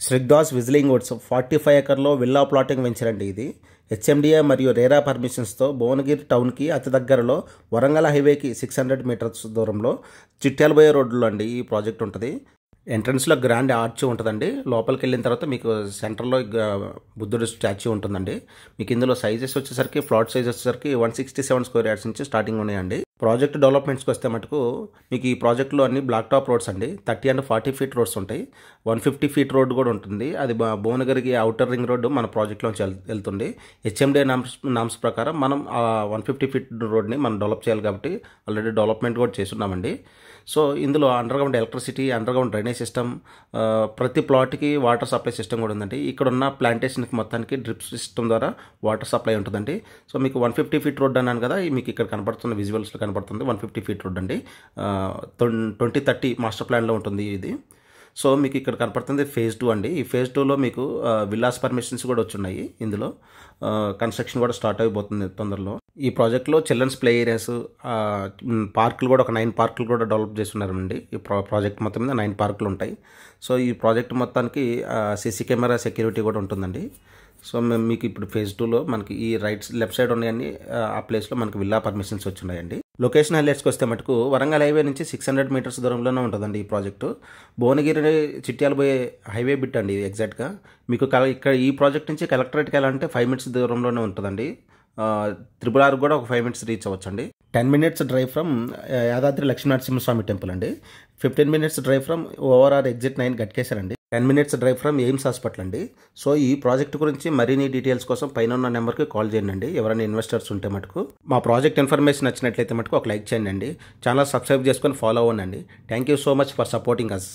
శ్రీగ్దాస్ Whistling Woods 45 ఎకర్లో villa plotting venture అండి ఇది. హెచ్ఎండిఏ మరియు రేరా పర్మిషన్స్తో భువనగిరి టౌన్కి అతి దగ్గరలో వరంగల్ హైవేకి 600 మీటర్స్ దూరంలో చిట్యాలబోయే రోడ్లో అండి ఈ ప్రాజెక్ట్ ఉంటుంది. ఎంట్రన్స్లో గ్రాండ్ ఆర్చ్ ఉంటుందండి. లోపలికి వెళ్ళిన తర్వాత మీకు సెంటర్లో బుద్ధుడి స్టాచ్యూ ఉంటుందండి. మీకు ఇందులో సైజెస్ వచ్చేసరికి ప్లాట్ సైజ్ వచ్చేసరికి 167 స్క్వేర్ యార్డ్స్ నుంచి స్టార్టింగ్ ఉన్నాయండి. ప్రాజెక్ట్ డెవలప్మెంట్స్కి వస్తే మటుకు మీకు ఈ ప్రాజెక్ట్లో అన్ని బ్లాక్ టాప్ రోడ్స్ అండి. 30 and 40 ఫీట్ రోడ్స్ ఉంటాయి. 150 ఫీట్ రోడ్ కూడా ఉంటుంది. అది భువనగిరికి అవుటర్ రింగ్ రోడ్డు మన ప్రాజెక్ట్లోంచి వెళ్తుంది. హెచ్ఎండిఏ నామ్స్ ప్రకారం మనం ఆ 150 ఫీట్ రోడ్ని మనం డెవలప్ చేయాలి కాబట్టి ఆల్రెడీ డెవలప్మెంట్ కూడా చేస్తున్నామండి. సో ఇందులో underground electricity, underground drainage system, ప్రతి ప్లాట్కి వాటర్ సప్లై సిస్టమ్ కూడా ఉందండి. ఇక్కడ ఉన్న ప్లాంటేషన్కి మొత్తానికి డ్రిప్ సిస్టమ్ ద్వారా వాటర్ సప్లై ఉంటుందండి. సో మీకు 150 ఫీట్ రోడ్ అన్నాను కదా, మీకు ఇక్కడ కనపడుతుంది, విజువల్స్లో కనపడుతుంది 150 ఫీట్ రోడ్ అండి. 2030 మాస్టర్ ప్లాన్లో ఉంటుంది ఇది. సో మీకు ఇక్కడ కనపడుతుంది phase 2 అండి. ఈ phase 2లో మీకు విల్లాస్ పర్మిషన్స్ కూడా వచ్చున్నాయి. ఇందులో కన్స్ట్రక్షన్ కూడా స్టార్ట్ అయిపోతుంది తొందరలో. ఈ ప్రాజెక్ట్లో చిల్డ్రన్స్ ప్లే ఏరియాస్, పార్కులు కూడా ఒక 9 పార్కులు కూడా డెవలప్ చేస్తున్నారండి. ఈ ప్రాజెక్ట్ మొత్తం మీద 9 పార్కులు ఉంటాయి. సో ఈ ప్రాజెక్ట్ మొత్తానికి సీసీ కెమెరా సెక్యూరిటీ కూడా ఉంటుందండి. సో మీకు ఇప్పుడు phase 2లో మనకి ఈ లెఫ్ట్ సైడ్ ఉన్నాయని ఆ ప్లేస్లో మనకి విల్లా పర్మిషన్స్ వచ్చున్నాయండి. లొకేషన్ హైలైట్స్కి వస్తే మటుకు వరంగల్ హైవే నుంచి 600 మీటర్స్ దూరంలోనే ఉంటుందండి ఈ ప్రాజెక్టు. భువనగిరి చిట్యాలబోయే హైవే బిట్ అండి ఎగ్జాక్ట్గా. మీకు ఇక్కడ ఈ ప్రాజెక్ట్ నుంచి కలెక్టరేట్కి వెళ్ళాలంటే 5 మినిట్స్ దూరంలోనే ఉంటుందండి. RRR కూడా ఒక 5 మినిట్స్ రీచ్ అవ్వచ్చండి. 10 minutes drive from Yadadri Lakshminarasimhaswamy temple అండి. 15 minutes drive from ORR exit 9 Ghatkesar అండి. 10 minutes drive from AIIMS hospital అండి. సో ఈ ప్రాజెక్ట్ గురించి మరిన్ని డీటెయిల్స్ కోసం పైన ఉన్న నెంబర్కి కాల్ చేయండి. ఎవరైనా ఇన్వెస్టర్స్ ఉంటే మటుకు. మా ప్రాజెక్ట్ ఇన్ఫర్మేషన్ నచ్చినట్లయితే మటుకు ఒక లైక్ చేయండి. ఛానల్ సబ్స్క్రైబ్ చేసుకొని ఫాలో అవ్వండి. Thank you so much for supporting us.